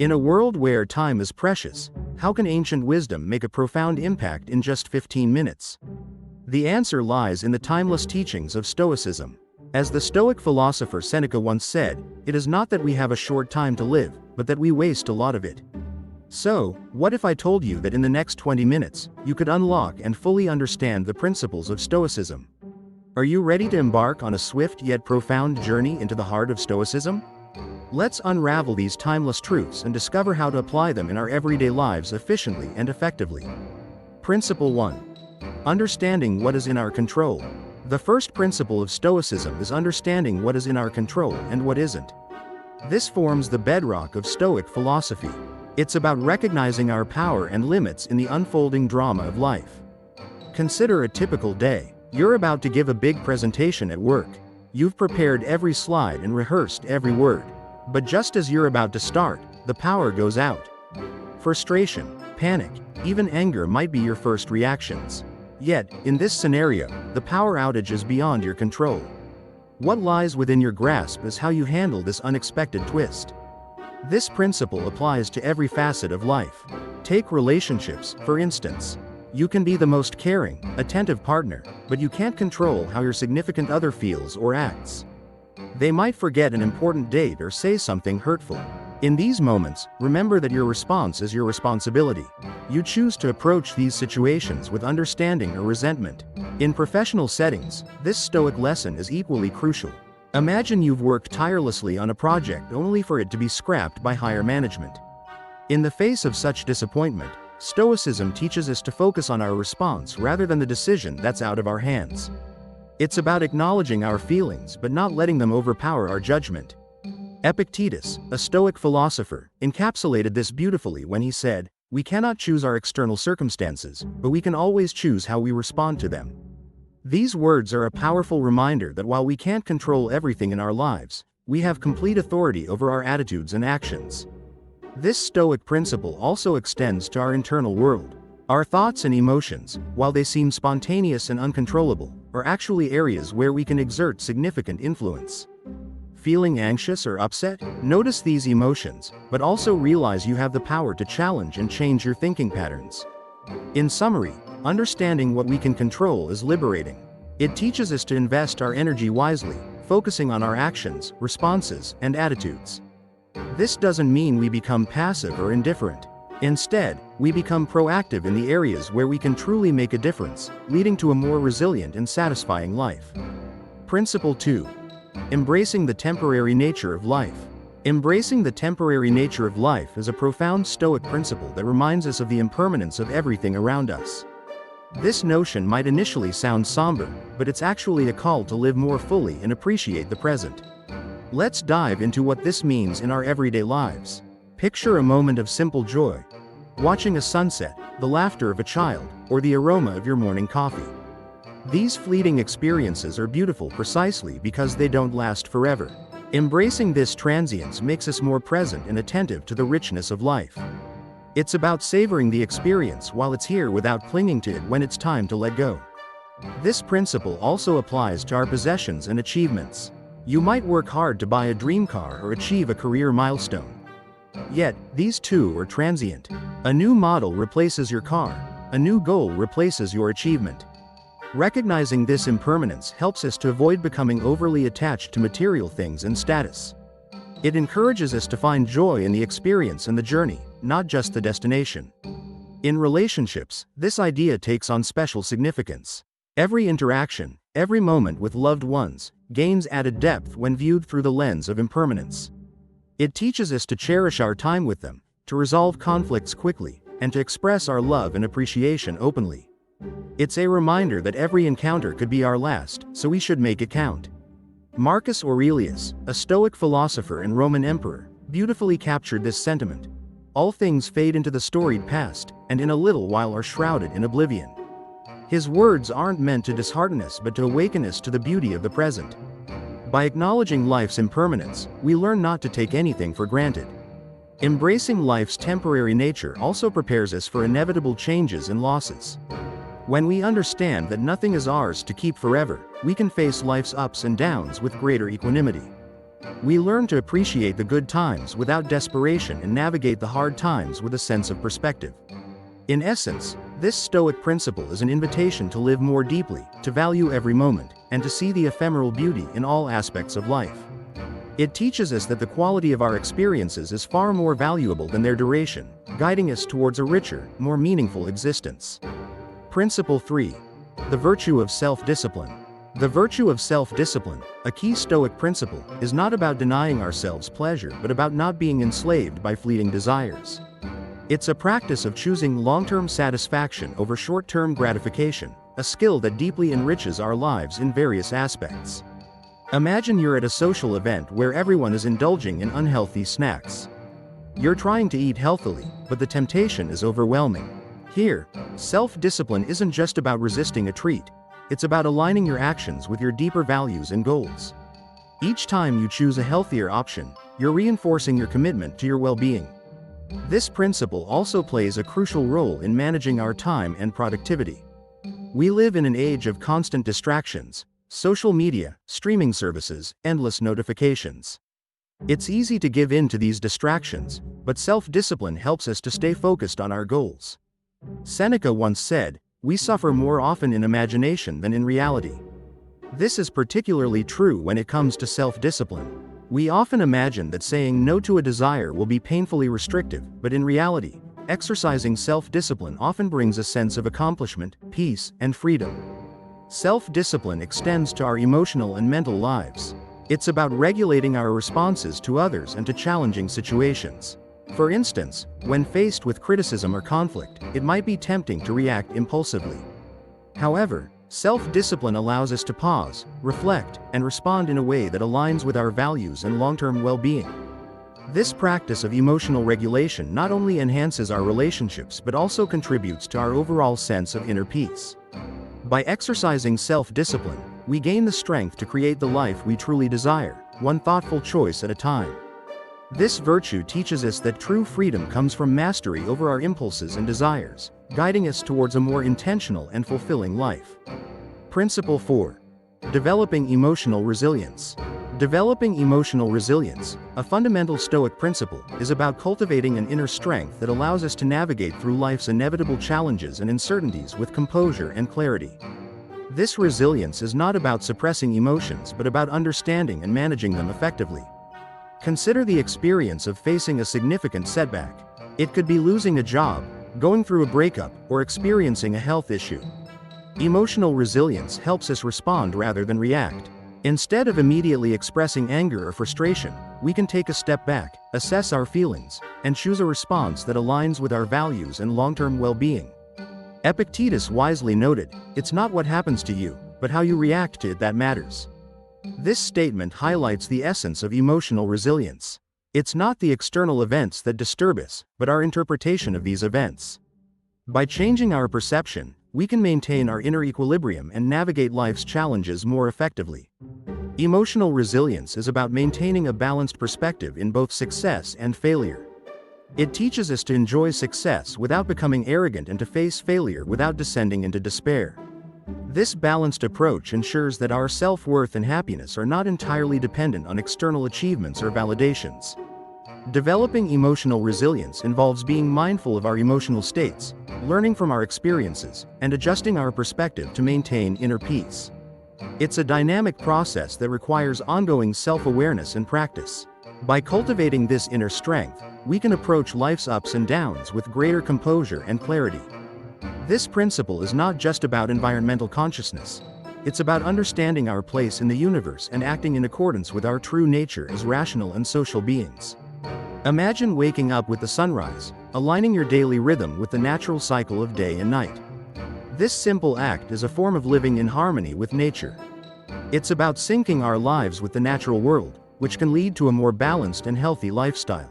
In a world where time is precious, how can ancient wisdom make a profound impact in just 15 minutes? The answer lies in the timeless teachings of Stoicism. As the Stoic philosopher Seneca once said, it is not that we have a short time to live, but that we waste a lot of it. So, what if I told you that in the next 20 minutes, you could unlock and fully understand the principles of Stoicism? Are you ready to embark on a swift yet profound journey into the heart of Stoicism? Let's unravel these timeless truths and discover how to apply them in our everyday lives efficiently and effectively. Principle 1. Understanding what is in our control. The first principle of Stoicism is understanding what is in our control and what isn't. This forms the bedrock of Stoic philosophy. It's about recognizing our power and limits in the unfolding drama of life. Consider a typical day. You're about to give a big presentation at work. You've prepared every slide and rehearsed every word. But just as you're about to start, the power goes out. Frustration, panic, even anger might be your first reactions. Yet, in this scenario, the power outage is beyond your control. What lies within your grasp is how you handle this unexpected twist. This principle applies to every facet of life. Take relationships, for instance. You can be the most caring, attentive partner, but you can't control how your significant other feels or acts. They might forget an important date or say something hurtful. In these moments, remember that your response is your responsibility. You choose to approach these situations with understanding or resentment. In professional settings, this Stoic lesson is equally crucial. Imagine you've worked tirelessly on a project only for it to be scrapped by higher management. In the face of such disappointment, Stoicism teaches us to focus on our response rather than the decision that's out of our hands. It's about acknowledging our feelings but not letting them overpower our judgment. Epictetus, a Stoic philosopher, encapsulated this beautifully when he said, "We cannot choose our external circumstances, but we can always choose how we respond to them." These words are a powerful reminder that while we can't control everything in our lives, we have complete authority over our attitudes and actions. This Stoic principle also extends to our internal world. Our thoughts and emotions, while they seem spontaneous and uncontrollable, are actually areas where we can exert significant influence. Feeling anxious or upset? Notice these emotions, but also realize you have the power to challenge and change your thinking patterns. In summary, understanding what we can control is liberating. It teaches us to invest our energy wisely, focusing on our actions, responses, and attitudes. This doesn't mean we become passive or indifferent. Instead, we become proactive in the areas where we can truly make a difference, leading to a more resilient and satisfying life. Principle 2. Embracing the temporary nature of life. Embracing the temporary nature of life is a profound Stoic principle that reminds us of the impermanence of everything around us. This notion might initially sound somber, but it's actually a call to live more fully and appreciate the present. Let's dive into what this means in our everyday lives. Picture a moment of simple joy. Watching a sunset, the laughter of a child, or the aroma of your morning coffee. These fleeting experiences are beautiful precisely because they don't last forever. Embracing this transience makes us more present and attentive to the richness of life. It's about savoring the experience while it's here without clinging to it when it's time to let go. This principle also applies to our possessions and achievements. You might work hard to buy a dream car or achieve a career milestone. Yet, these too are transient. A new model replaces your car. A new goal replaces your achievement. Recognizing this impermanence helps us to avoid becoming overly attached to material things and status. It encourages us to find joy in the experience and the journey, not just the destination. In relationships, this idea takes on special significance. Every interaction, every moment with loved ones, gains added depth when viewed through the lens of impermanence. It teaches us to cherish our time with them, to resolve conflicts quickly, and to express our love and appreciation openly. It's a reminder that every encounter could be our last, so we should make it count. Marcus Aurelius, a Stoic philosopher and Roman emperor, beautifully captured this sentiment. All things fade into the storied past, and in a little while are shrouded in oblivion. His words aren't meant to dishearten us but to awaken us to the beauty of the present. By acknowledging life's impermanence, we learn not to take anything for granted. Embracing life's temporary nature also prepares us for inevitable changes and losses. When we understand that nothing is ours to keep forever, we can face life's ups and downs with greater equanimity. We learn to appreciate the good times without desperation and navigate the hard times with a sense of perspective. In essence, this Stoic principle is an invitation to live more deeply, to value every moment, and to see the ephemeral beauty in all aspects of life. It teaches us that the quality of our experiences is far more valuable than their duration, guiding us towards a richer, more meaningful existence. Principle 3. The virtue of self-discipline. The virtue of self-discipline, a key Stoic principle, is not about denying ourselves pleasure but about not being enslaved by fleeting desires. It's a practice of choosing long-term satisfaction over short-term gratification, a skill that deeply enriches our lives in various aspects. Imagine you're at a social event where everyone is indulging in unhealthy snacks. You're trying to eat healthily, but the temptation is overwhelming. Here, self-discipline isn't just about resisting a treat, it's about aligning your actions with your deeper values and goals. Each time you choose a healthier option, you're reinforcing your commitment to your well-being. This principle also plays a crucial role in managing our time and productivity. We live in an age of constant distractions: social media, streaming services, endless notifications. It's easy to give in to these distractions, but self-discipline helps us to stay focused on our goals. Seneca once said, "We suffer more often in imagination than in reality." This is particularly true when it comes to self-discipline. We often imagine that saying no to a desire will be painfully restrictive, but in reality, exercising self-discipline often brings a sense of accomplishment, peace, and freedom. Self-discipline extends to our emotional and mental lives. It's about regulating our responses to others and to challenging situations. For instance, when faced with criticism or conflict, it might be tempting to react impulsively. However, self-discipline allows us to pause, reflect, and respond in a way that aligns with our values and long-term well-being. This practice of emotional regulation not only enhances our relationships but also contributes to our overall sense of inner peace. By exercising self-discipline, we gain the strength to create the life we truly desire, one thoughtful choice at a time. This virtue teaches us that true freedom comes from mastery over our impulses and desires, guiding us towards a more intentional and fulfilling life. Principle 4. Developing emotional resilience. Developing emotional resilience, a fundamental Stoic principle, is about cultivating an inner strength that allows us to navigate through life's inevitable challenges and uncertainties with composure and clarity. This resilience is not about suppressing emotions but about understanding and managing them effectively. Consider the experience of facing a significant setback. It could be losing a job, going through a breakup, or experiencing a health issue. Emotional resilience helps us respond rather than react. Instead of immediately expressing anger or frustration, we can take a step back, assess our feelings, and choose a response that aligns with our values and long-term well-being. Epictetus wisely noted, "It's not what happens to you, but how you react to it that matters." This statement highlights the essence of emotional resilience. It's not the external events that disturb us, but our interpretation of these events. By changing our perception, we can maintain our inner equilibrium and navigate life's challenges more effectively. Emotional resilience is about maintaining a balanced perspective in both success and failure. It teaches us to enjoy success without becoming arrogant and to face failure without descending into despair. This balanced approach ensures that our self-worth and happiness are not entirely dependent on external achievements or validations. Developing emotional resilience involves being mindful of our emotional states, learning from our experiences, and adjusting our perspective to maintain inner peace. It's a dynamic process that requires ongoing self-awareness and practice. By cultivating this inner strength, we can approach life's ups and downs with greater composure and clarity. This principle is not just about environmental consciousness. It's about understanding our place in the universe and acting in accordance with our true nature as rational and social beings. Imagine waking up with the sunrise, aligning your daily rhythm with the natural cycle of day and night. This simple act is a form of living in harmony with nature. It's about syncing our lives with the natural world, which can lead to a more balanced and healthy lifestyle.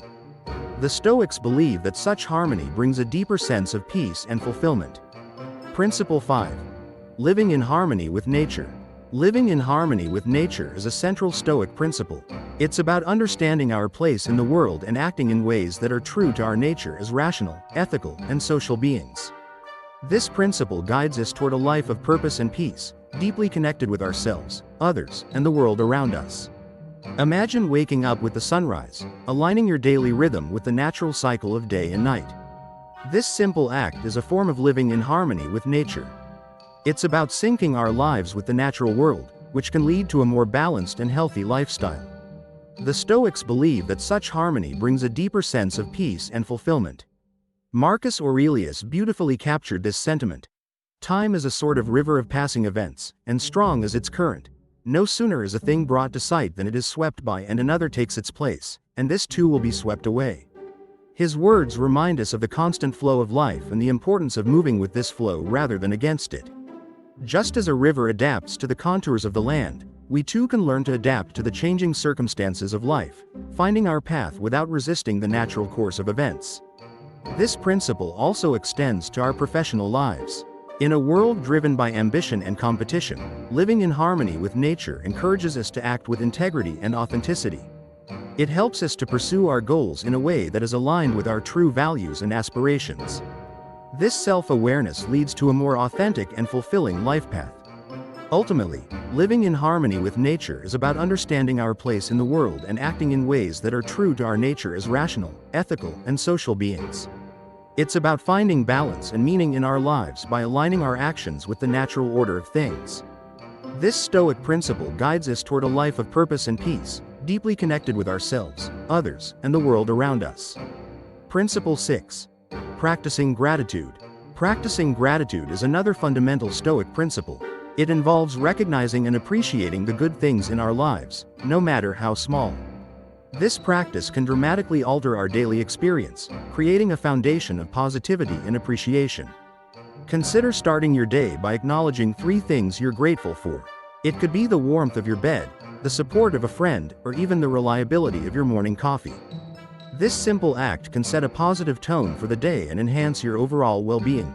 The Stoics believe that such harmony brings a deeper sense of peace and fulfillment. Principle 5. Living in harmony with nature. Living in harmony with nature is a central Stoic principle. It's about understanding our place in the world and acting in ways that are true to our nature as rational, ethical, and social beings. This principle guides us toward a life of purpose and peace, deeply connected with ourselves, others, and the world around us. Imagine waking up with the sunrise, aligning your daily rhythm with the natural cycle of day and night. This simple act is a form of living in harmony with nature. It's about syncing our lives with the natural world, which can lead to a more balanced and healthy lifestyle. The Stoics believe that such harmony brings a deeper sense of peace and fulfillment. Marcus Aurelius beautifully captured this sentiment. Time is a sort of river of passing events, and strong is its current. No sooner is a thing brought to sight than it is swept by and another takes its place, and this too will be swept away. His words remind us of the constant flow of life and the importance of moving with this flow rather than against it. Just as a river adapts to the contours of the land, we too can learn to adapt to the changing circumstances of life, finding our path without resisting the natural course of events. This principle also extends to our professional lives. In a world driven by ambition and competition, living in harmony with nature encourages us to act with integrity and authenticity. It helps us to pursue our goals in a way that is aligned with our true values and aspirations. This self-awareness leads to a more authentic and fulfilling life path. Ultimately, living in harmony with nature is about understanding our place in the world and acting in ways that are true to our nature as rational, ethical, and social beings. It's about finding balance and meaning in our lives by aligning our actions with the natural order of things. This Stoic principle guides us toward a life of purpose and peace, deeply connected with ourselves, others, and the world around us. Principle 6. Practicing gratitude. Practicing gratitude is another fundamental Stoic principle. It involves recognizing and appreciating the good things in our lives, no matter how small. This practice can dramatically alter our daily experience, creating a foundation of positivity and appreciation. Consider starting your day by acknowledging 3 things you're grateful for. It could be the warmth of your bed, the support of a friend, or even the reliability of your morning coffee. This simple act can set a positive tone for the day and enhance your overall well-being.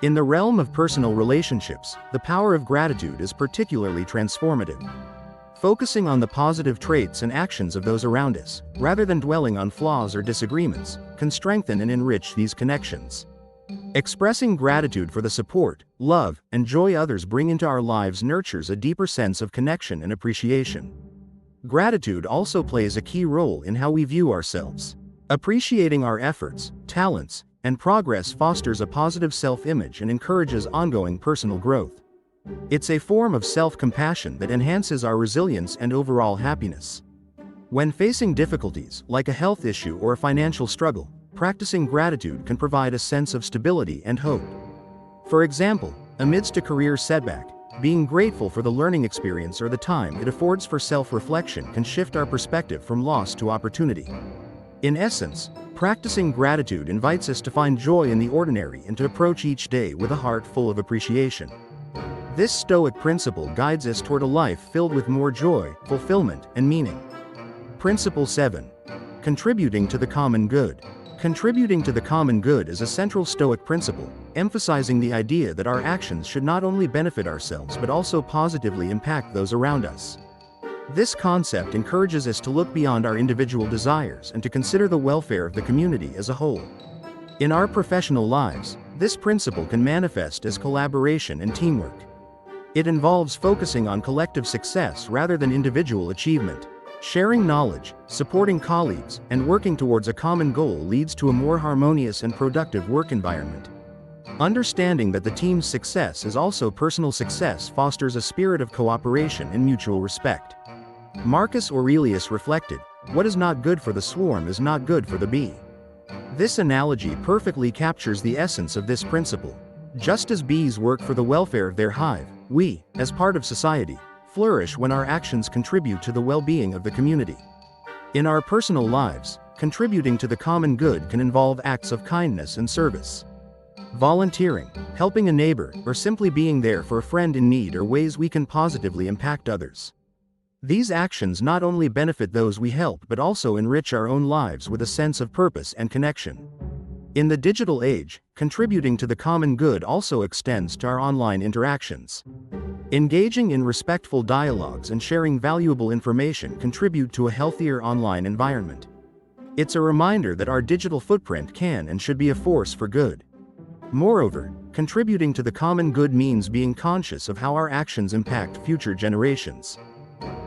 In the realm of personal relationships, the power of gratitude is particularly transformative. Focusing on the positive traits and actions of those around us, rather than dwelling on flaws or disagreements, can strengthen and enrich these connections. Expressing gratitude for the support, love, and joy others bring into our lives nurtures a deeper sense of connection and appreciation. Gratitude also plays a key role in how we view ourselves. Appreciating our efforts, talents, and progress fosters a positive self-image and encourages ongoing personal growth. It's a form of self-compassion that enhances our resilience and overall happiness. When facing difficulties, like a health issue or a financial struggle, practicing gratitude can provide a sense of stability and hope. For example, amidst a career setback, being grateful for the learning experience or the time it affords for self-reflection can shift our perspective from loss to opportunity. In essence, practicing gratitude invites us to find joy in the ordinary and to approach each day with a heart full of appreciation. This Stoic principle guides us toward a life filled with more joy, fulfillment, and meaning. Principle 7. Contributing to the common good. Contributing to the common good is a central Stoic principle, emphasizing the idea that our actions should not only benefit ourselves but also positively impact those around us. This concept encourages us to look beyond our individual desires and to consider the welfare of the community as a whole. In our professional lives, this principle can manifest as collaboration and teamwork. It involves focusing on collective success rather than individual achievement. Sharing knowledge, supporting colleagues, and working towards a common goal leads to a more harmonious and productive work environment. Understanding that the team's success is also personal success fosters a spirit of cooperation and mutual respect. Marcus Aurelius reflected, "What is not good for the swarm is not good for the bee." This analogy perfectly captures the essence of this principle. Just as bees work for the welfare of their hive, we, as part of society, flourish when our actions contribute to the well-being of the community. In our personal lives, contributing to the common good can involve acts of kindness and service. Volunteering, helping a neighbor, or simply being there for a friend in need are ways we can positively impact others. These actions not only benefit those we help but also enrich our own lives with a sense of purpose and connection. In the digital age, contributing to the common good also extends to our online interactions. Engaging in respectful dialogues and sharing valuable information contribute to a healthier online environment. It's a reminder that our digital footprint can and should be a force for good. Moreover, contributing to the common good means being conscious of how our actions impact future generations.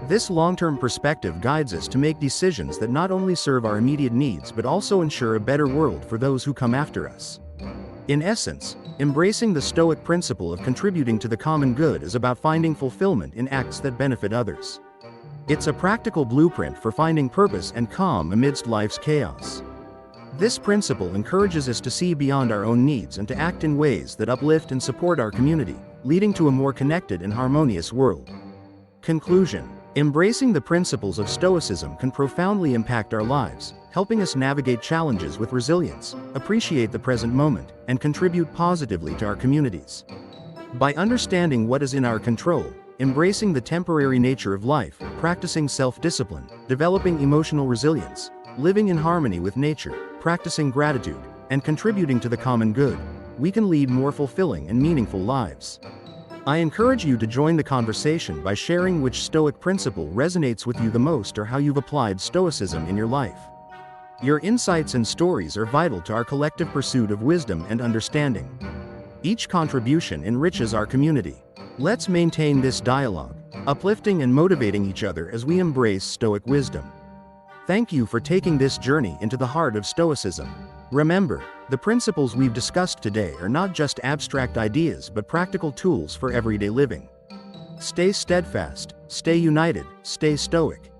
This long-term perspective guides us to make decisions that not only serve our immediate needs but also ensure a better world for those who come after us. In essence, embracing the Stoic principle of contributing to the common good is about finding fulfillment in acts that benefit others. It's a practical blueprint for finding purpose and calm amidst life's chaos. This principle encourages us to see beyond our own needs and to act in ways that uplift and support our community, leading to a more connected and harmonious world. Conclusion: embracing the principles of Stoicism can profoundly impact our lives, helping us navigate challenges with resilience, appreciate the present moment, and contribute positively to our communities. By understanding what is in our control, embracing the temporary nature of life, practicing self-discipline, developing emotional resilience, living in harmony with nature, practicing gratitude, and contributing to the common good, we can lead more fulfilling and meaningful lives. I encourage you to join the conversation by sharing which Stoic principle resonates with you the most or how you've applied Stoicism in your life. Your insights and stories are vital to our collective pursuit of wisdom and understanding. Each contribution enriches our community. Let's maintain this dialogue, uplifting and motivating each other as we embrace Stoic wisdom. Thank you for taking this journey into the heart of Stoicism. Remember, the principles we've discussed today are not just abstract ideas but practical tools for everyday living. Stay steadfast, stay united, stay Stoic.